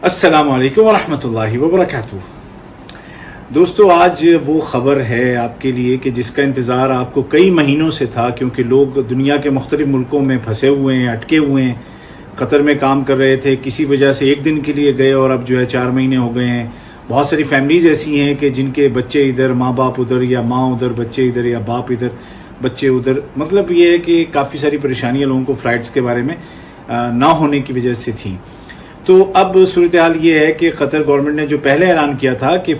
अस्सलाम वालेकुम वरहमतुल्लाहि वबरकातुह। दोस्तों, आज वो ख़बर है आपके लिए कि जिसका इंतज़ार आपको कई महीनों से था, क्योंकि लोग दुनिया के मुख्तलिफ़ मुल्कों में फंसे हुए हैं, अटके हुए हैं। कतर में काम कर रहे थे, किसी वजह से एक दिन के लिए गए और अब जो है 4 महीने हो गए हैं। बहुत सारी फैमिलीज़ ऐसी हैं कि जिनके बच्चे इधर, माँ बाप उधर, या माँ उधर बच्चे इधर, या बाप इधर बच्चे उधर। मतलब ये है कि काफ़ी सारी परेशानियाँ लोगों को फ़्लाइट्स के बारे में ना होने की वजह से थी। तो अब सूरत हाल ये है कि कतर गवर्नमेंट ने जो पहले ऐलान किया था कि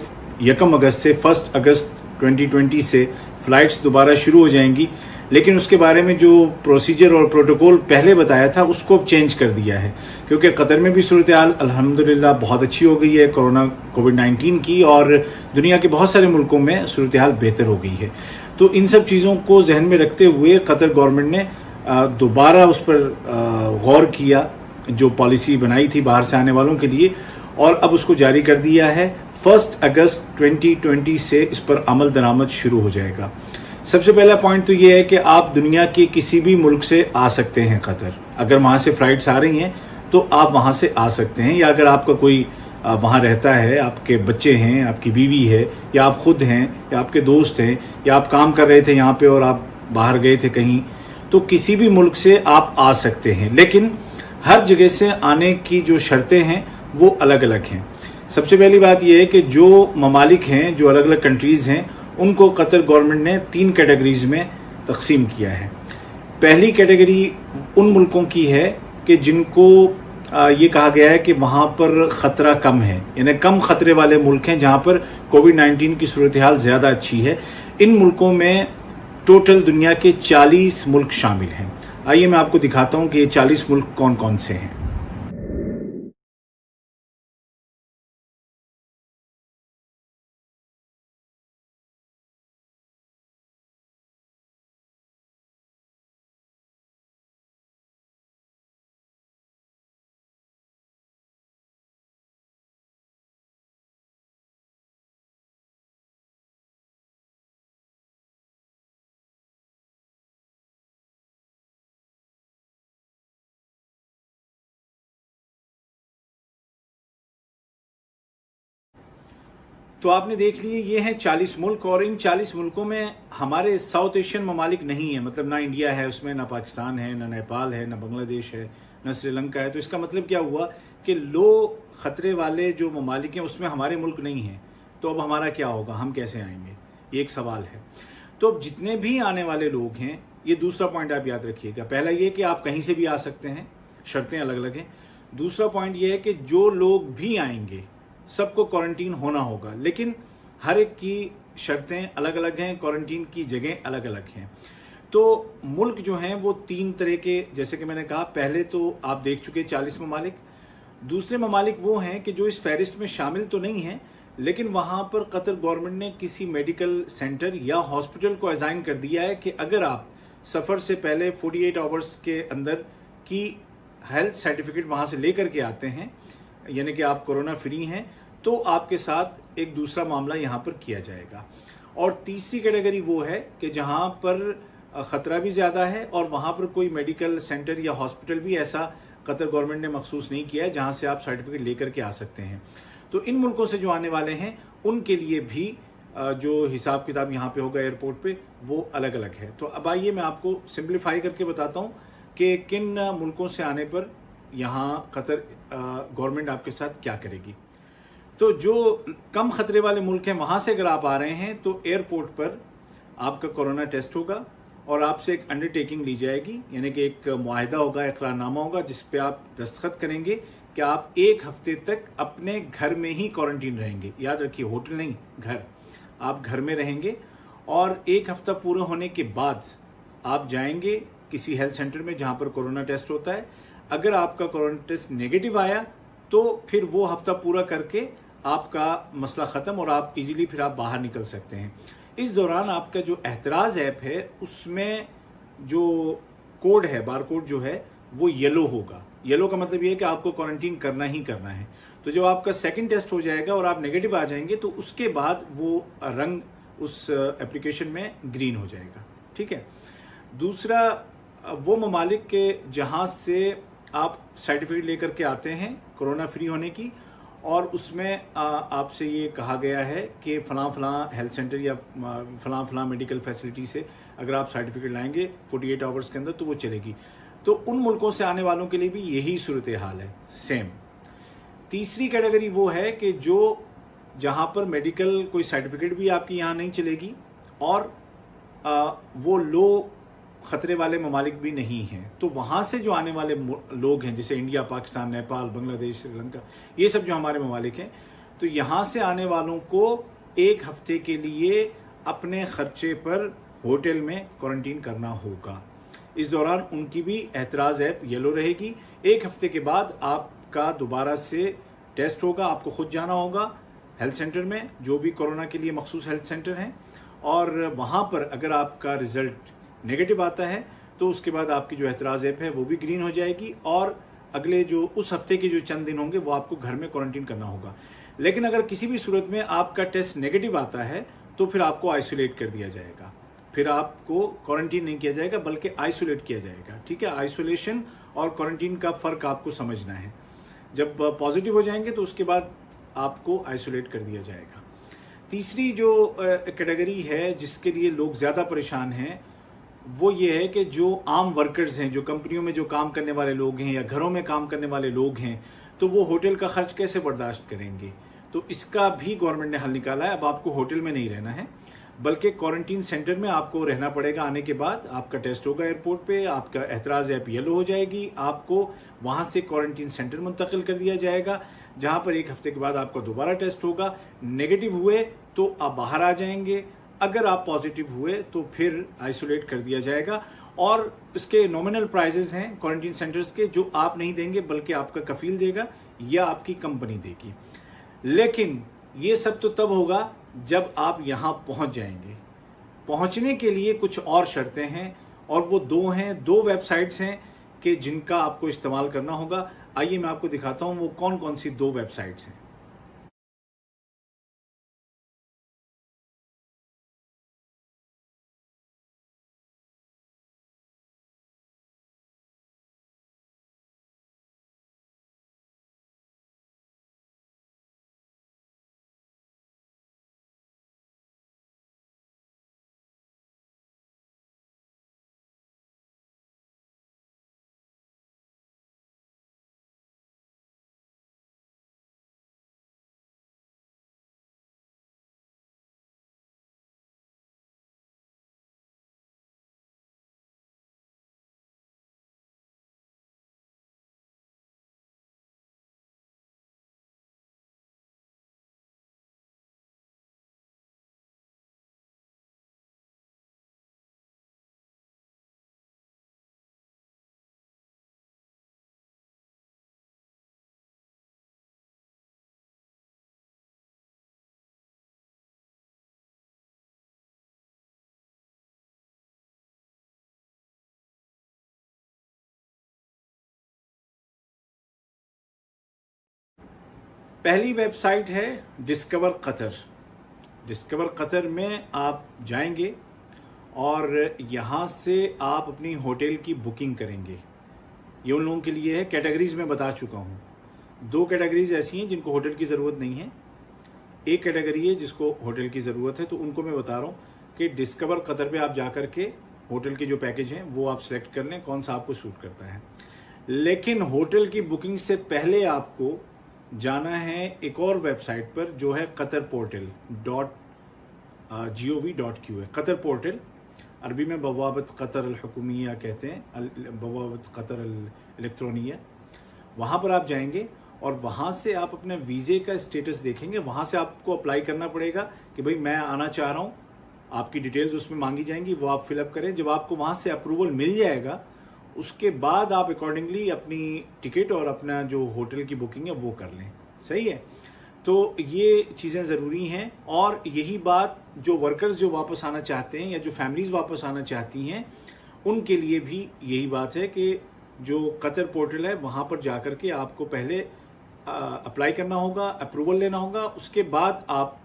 1 अगस्त से 1 अगस्त 2020 से फ़्लाइट्स दोबारा शुरू हो जाएंगी, लेकिन उसके बारे में जो प्रोसीजर और प्रोटोकॉल पहले बताया था उसको अब चेंज कर दिया है, क्योंकि कतर में भी सूरत हाल अल्हम्दुलिल्लाह बहुत अच्छी हो गई है कोविड-19 की, और दुनिया के बहुत सारे मुल्कों में सूरत हाल बेहतर हो गई है। तो इन सब चीज़ों को जहन में रखते हुए कतर गवर्नमेंट ने दोबारा उस पर गौर किया, जो पॉलिसी बनाई थी बाहर से आने वालों के लिए, और अब उसको जारी कर दिया है। 1 अगस्त 2020 से इस पर अमल दरामद शुरू हो जाएगा। सबसे पहला पॉइंट तो ये है कि आप दुनिया के किसी भी मुल्क से आ सकते हैं कतर। अगर वहाँ से फ़्लाइट्स आ रही हैं तो आप वहाँ से आ सकते हैं, या अगर आपका कोई वहाँ रहता है, आपके बच्चे हैं, आपकी बीवी है, या आप खुद हैं, या आपके दोस्त हैं, या आप काम कर रहे थे यहाँ पे और आप बाहर गए थे कहीं, तो किसी भी मुल्क से आप आ सकते हैं। लेकिन हर जगह से आने की जो शर्तें हैं वो अलग अलग हैं। सबसे पहली बात यह है कि जो ममालिक हैं, जो अलग अलग कंट्रीज़ हैं, उनको कतर गवर्नमेंट ने 3 कैटेगरीज में तकसीम किया है। पहली कैटेगरी उन मुल्कों की है कि जिनको ये कहा गया है कि वहाँ पर ख़तरा कम है, यानी कम ख़तरे वाले मुल्क हैं जहाँ पर कोविड-19 की सूरत हाल ज़्यादा अच्छी है। इन मुल्कों में टोटल दुनिया के 40 मुल्क शामिल हैं। आइए मैं आपको दिखाता हूँ कि ये 40 मुल्क कौन कौन से हैं। तो आपने देख लिए ये हैं 40 मुल्क, और इन 40 मुल्कों में हमारे साउथ एशियन ममालिक नहीं है। मतलब ना इंडिया है उसमें, ना पाकिस्तान है, ना नेपाल है, ना बांग्लादेश है, ना श्रीलंका है। तो इसका मतलब क्या हुआ कि लो ख़तरे वाले जो ममालिक हैं उसमें हमारे मुल्क नहीं हैं। तो अब हमारा क्या होगा, हम कैसे आएंगे, ये एक सवाल है। तो अब जितने भी आने वाले लोग हैं, ये दूसरा पॉइंट आप याद रखिएगा। पहला ये कि आप कहीं से भी आ सकते हैं, शर्तें अलग अलग हैं। दूसरा पॉइंट ये है कि जो लोग भी आएंगे सबको क्वारंटीन होना होगा, लेकिन हर एक की शर्तें अलग अलग हैं, क्वारंटीन की जगह अलग अलग हैं। तो मुल्क जो हैं वो 3 तरह के, जैसे कि मैंने कहा, पहले तो आप देख चुके 40 ममालिक। दूसरे ममालिक वो हैं कि जो इस फहरिस्त में शामिल तो नहीं हैं, लेकिन वहाँ पर कतर गवर्नमेंट ने किसी मेडिकल सेंटर या हॉस्पिटल को अजाइन कर दिया है कि अगर आप सफ़र से पहले 48 आवर्स के अंदर की हेल्थ सर्टिफिकेट वहाँ से लेकर के आते हैं, यानी कि आप कोरोना फ्री हैं, तो आपके साथ एक दूसरा मामला यहाँ पर किया जाएगा। और तीसरी कैटेगरी वो है कि जहाँ पर ख़तरा भी ज़्यादा है और वहाँ पर कोई मेडिकल सेंटर या हॉस्पिटल भी ऐसा कतर गवर्नमेंट ने मखसूस नहीं किया है जहाँ से आप सर्टिफिकेट लेकर के आ सकते हैं। तो इन मुल्कों से जो आने वाले हैं उनके लिए भी जो हिसाब किताब यहाँ पे होगा एयरपोर्ट पे, वो अलग अलग है। तो अब आइए मैं आपको सिंप्लीफाई करके बताता हूँ कि किन मुल्कों से आने पर यहाँ कतर गवर्नमेंट आपके साथ क्या करेगी। तो जो कम खतरे वाले मुल्क हैं वहाँ से अगर आप आ रहे हैं तो एयरपोर्ट पर आपका कोरोना टेस्ट होगा और आपसे एक अंडरटेकिंग ली जाएगी, यानी कि एक मुआहिदा होगा, इकरारनामा होगा, जिस पे आप दस्तखत करेंगे कि आप 1 हफ्ते तक अपने घर में ही क्वारंटीन रहेंगे। याद रखिए, होटल नहीं, घर। आप घर में रहेंगे और 1 हफ्ता पूरा होने के बाद आप जाएंगे किसी हेल्थ सेंटर में जहाँ पर कोरोना टेस्ट होता है। अगर आपका कोरोना टेस्ट नेगेटिव आया तो फिर वो हफ्ता पूरा करके आपका मसला ख़त्म और आप इजीली फिर आप बाहर निकल सकते हैं। इस दौरान आपका जो एहतराज़ ऐप है उसमें जो कोड है, बार कोड जो है, वो येलो होगा। येलो का मतलब ये है कि आपको क्वारंटीन करना ही करना है। तो जब आपका सेकंड टेस्ट हो जाएगा और आप नेगेटिव आ जाएंगे तो उसके बाद वो रंग उस एप्लीकेशन में ग्रीन हो जाएगा। ठीक है। दूसरा, वो ममालिक के जहाँ से आप सर्टिफिकेट लेकर के आते हैं कोरोना फ्री होने की, और उसमें आपसे ये कहा गया है कि फ़लाँ फ़लाँ हेल्थ सेंटर या फ़लाँ फ़लाँ मेडिकल फैसिलिटी से अगर आप सर्टिफिकेट लाएंगे 48 आवर्स के अंदर तो वो चलेगी। तो उन मुल्कों से आने वालों के लिए भी यही सूरत हाल है, सेम। तीसरी कैटेगरी वो है कि जो जहाँ पर मेडिकल कोई सर्टिफिकेट भी आपकी यहाँ नहीं चलेगी और वो लो ख़तरे वाले ममालिक भी नहीं हैं, तो वहाँ से जो आने वाले लोग हैं जैसे इंडिया, पाकिस्तान, नेपाल, बांग्लादेश, श्रीलंका, ये सब जो हमारे ममालिक हैं, तो यहाँ से आने वालों को 1 हफ्ते के लिए अपने खर्चे पर होटल में क्वारंटीन करना होगा। इस दौरान उनकी भी एतराज़ ऐप येलो रहेगी। 1 हफ्ते के बाद आपका दोबारा से टेस्ट होगा, आपको खुद जाना होगा हेल्थ सेंटर में, जो भी कोरोना के लिए मखसूस हेल्थ सेंटर हैं, और वहाँ पर अगर आपका रिज़ल्ट नेगेटिव आता है तो उसके बाद आपकी जो एतराज़ ऐप है वो भी ग्रीन हो जाएगी और अगले जो उस हफ्ते के जो चंद दिन होंगे वो आपको घर में क्वारंटीन करना होगा। लेकिन अगर किसी भी सूरत में आपका टेस्ट नेगेटिव आता है तो फिर आपको आइसोलेट कर दिया जाएगा, फिर आपको क्वारंटीन नहीं किया जाएगा बल्कि आइसोलेट किया जाएगा। ठीक है, आइसोलेशन और क्वारंटीन का फ़र्क आपको समझना है। जब पॉजिटिव हो जाएंगे तो उसके बाद आपको आइसोलेट कर दिया जाएगा। तीसरी जो कैटेगरी है जिसके लिए लोग ज़्यादा परेशान हैं वो ये है कि जो आम वर्कर्स हैं, जो कंपनियों में जो काम करने वाले लोग हैं या घरों में काम करने वाले लोग हैं, तो वो होटल का खर्च कैसे बर्दाश्त करेंगे। तो इसका भी गवर्नमेंट ने हल निकाला है। अब आपको होटल में नहीं रहना है बल्कि क्वारंटीन सेंटर में आपको रहना पड़ेगा। आने के बाद आपका टेस्ट होगा एयरपोर्ट पे, आपका एतराज़ ऐप येलो हो जाएगी, आपको वहाँ से क्वारंटीन सेंटर मुंतकिल कर दिया जाएगा जहाँ पर 1 हफ्ते के बाद आपका दोबारा टेस्ट होगा। नेगेटिव हुए तो आप बाहर आ जाएंगे, अगर आप पॉजिटिव हुए तो फिर आइसोलेट कर दिया जाएगा। और इसके नॉमिनल प्राइजेस हैं क्वारंटीन सेंटर्स के, जो आप नहीं देंगे बल्कि आपका कफील देगा या आपकी कंपनी देगी। लेकिन ये सब तो तब होगा जब आप यहाँ पहुँच जाएंगे। पहुँचने के लिए कुछ और शर्तें हैं और वो दो वेबसाइट्स हैं कि जिनका आपको इस्तेमाल करना होगा। आइए मैं आपको दिखाता हूँ वो कौन कौन सी 2 वेबसाइट्स हैं। पहली वेबसाइट है डिस्कवर कतर। डिस्कवर कतर में आप जाएंगे और यहाँ से आप अपनी होटल की बुकिंग करेंगे। ये उन लोगों के लिए है, कैटेगरीज में बता चुका हूँ। 2 कैटेगरीज ऐसी हैं जिनको होटल की ज़रूरत नहीं है, एक कैटेगरी है जिसको होटल की ज़रूरत है। तो उनको मैं बता रहा हूँ कि डिस्कवर कतर पे आप जा कर के होटल के जो पैकेज हैं वो आप सेलेक्ट कर लें, कौन सा आपको सूट करता है। लेकिन होटल की बुकिंग से पहले आपको जाना है एक और वेबसाइट पर जो है qatarportal.gov.q है। कतर पोर्टल अरबी में बवाबत कतर अल-हुकूमिया कहते हैं, बवाबत कतर अल-इलेक्ट्रॉनिया। वहाँ पर आप जाएंगे और वहाँ से आप अपने वीज़े का स्टेटस देखेंगे। वहाँ से आपको अप्लाई करना पड़ेगा कि भाई मैं आना चाह रहा हूँ, आपकी डिटेल्स उसमें मांगी जाएंगी, वो आप फिलअप करें। जब आपको वहाँ से अप्रूवल मिल जाएगा उसके बाद आप अकॉर्डिंगली अपनी टिकट और अपना जो होटल की बुकिंग है वो कर लें। सही है, तो ये चीज़ें ज़रूरी हैं। और यही बात जो वर्कर्स जो वापस आना चाहते हैं या जो फैमिलीज़ वापस आना चाहती हैं उनके लिए भी यही बात है कि जो कतर पोर्टल है वहाँ पर जा कर के आपको पहले अप्लाई करना होगा, अप्रूवल लेना होगा, उसके बाद आप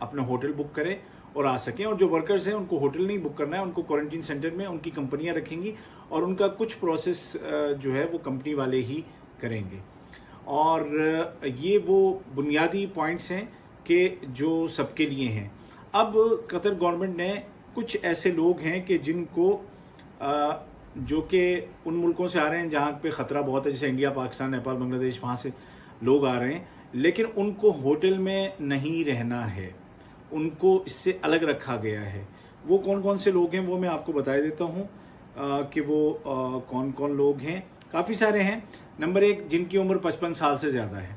अपना होटल बुक करें और आ सकें। और जो वर्कर्स हैं उनको होटल नहीं बुक करना है, उनको क्वारंटीन सेंटर में उनकी कंपनियां रखेंगी और उनका कुछ प्रोसेस जो है वो कंपनी वाले ही करेंगे। اور یہ وہ بنیادی پوائنٹس ہیں کہ جو سب کے لیے ہیں. اب قطر گورنمنٹ نے کچھ ایسے لوگ ہیں کہ جن کو جو کہ ان ملکوں سے آ رہے ہیں جہاں پہ خطرہ بہت ہے، جیسے انڈیا، پاکستان، نیپال، بنگلہ دیش، وہاں سے لوگ آ رہے ہیں، لیکن ان کو ہوٹل میں نہیں رہنا ہے، ان کو اس سے الگ رکھا گیا ہے. وہ کون کون سے لوگ ہیں وہ میں آپ کو بتا دیتا ہوں کہ وہ کون کون لوگ ہیں. کافی سارے ہیں. نمبر 1، جن کی عمر 55 سال سے زیادہ ہے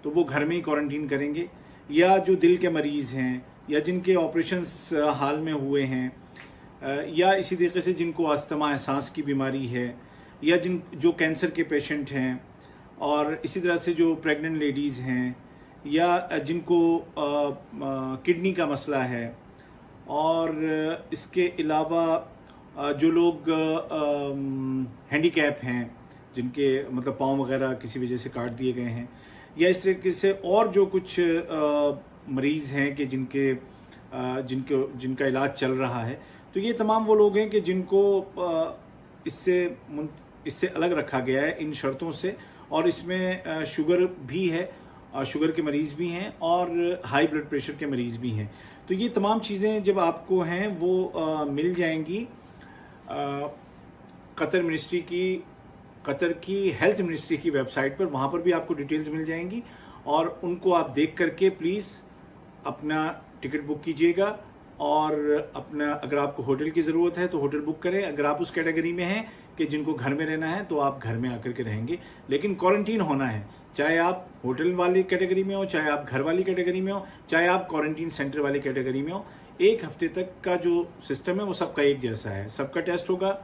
تو وہ گھر میں ہی کوارنٹین کریں گے، یا جو دل کے مریض ہیں، یا جن کے آپریشنز حال میں ہوئے ہیں، یا اسی طریقے سے جن کو استھما سانس کی بیماری ہے، یا جو کینسر کے پیشنٹ ہیں، اور اسی طرح سے جو پریگننٹ لیڈیز ہیں، یا جن کو کڈنی کا مسئلہ ہے، اور اس کے علاوہ جو لوگ ہینڈی کیپ ہیں، جن کے مطلب پاؤں وغیرہ کسی وجہ سے کاٹ دیے گئے ہیں، یا اس طریقے سے اور جو کچھ مریض ہیں کہ جن کا علاج چل رہا ہے. تو یہ تمام وہ لوگ ہیں کہ جن کو اس سے الگ رکھا گیا ہے ان شرطوں سے. اور اس میں شوگر بھی ہے، شوگر کے مریض بھی ہیں، اور ہائی بلڈ پریشر کے مریض بھی ہیں. تو یہ تمام چیزیں جب آپ کو ہیں وہ مل جائیں گی قطر کی ہیلتھ منسٹری کی ویب سائٹ پر. وہاں پر بھی آپ کو ڈیٹیلز مل جائیں گی، اور ان کو آپ دیکھ کر کے پلیز اپنا ٹکٹ بک کیجئے گا. اور اگر آپ کو ہوٹل کی ضرورت ہے تو ہوٹل بک کریں. اگر آپ اس کیٹیگری میں ہیں کہ جن کو گھر میں رہنا ہے تو آپ گھر میں آ کر کے رہیں گے، لیکن کوارنٹین ہونا ہے. چاہے آپ ہوٹل والی کیٹیگری میں ہو، چاہے آپ گھر والی کیٹیگری میں ہو، چاہے آپ کوارنٹین سینٹر والی کیٹیگری میں ہو. 1 ہفتے تک کا جو سسٹم ہے وہ سب کا ایک جیسا ہے. سب کا ٹیسٹ ہوگا،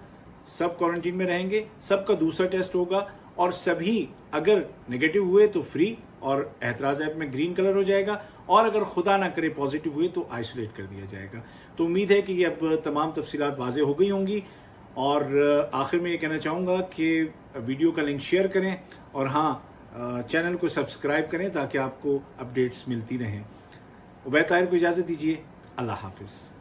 سب کوارنٹین میں رہیں گے، سب کا دوسرا ٹیسٹ ہوگا، اور سبھی اگر نگیٹو ہوئے تو فری اور اعتراض ایپ میں گرین کلر ہو جائے گا، اور اگر خدا نہ کرے پازیٹیو ہوئے تو آئسولیٹ کر دیا جائے گا. تو امید ہے کہ یہ اب تمام تفصیلات واضح ہو گئی ہوں گی. اور آخر میں یہ کہنا چاہوں گا کہ ویڈیو کا لنک شیئر کریں، اور ہاں چینل کو سبسکرائب کریں تاکہ آپ کو اپڈیٹس ملتی رہیں. عبید طاہر کو اجازت دیجیے. اللہ حافظ.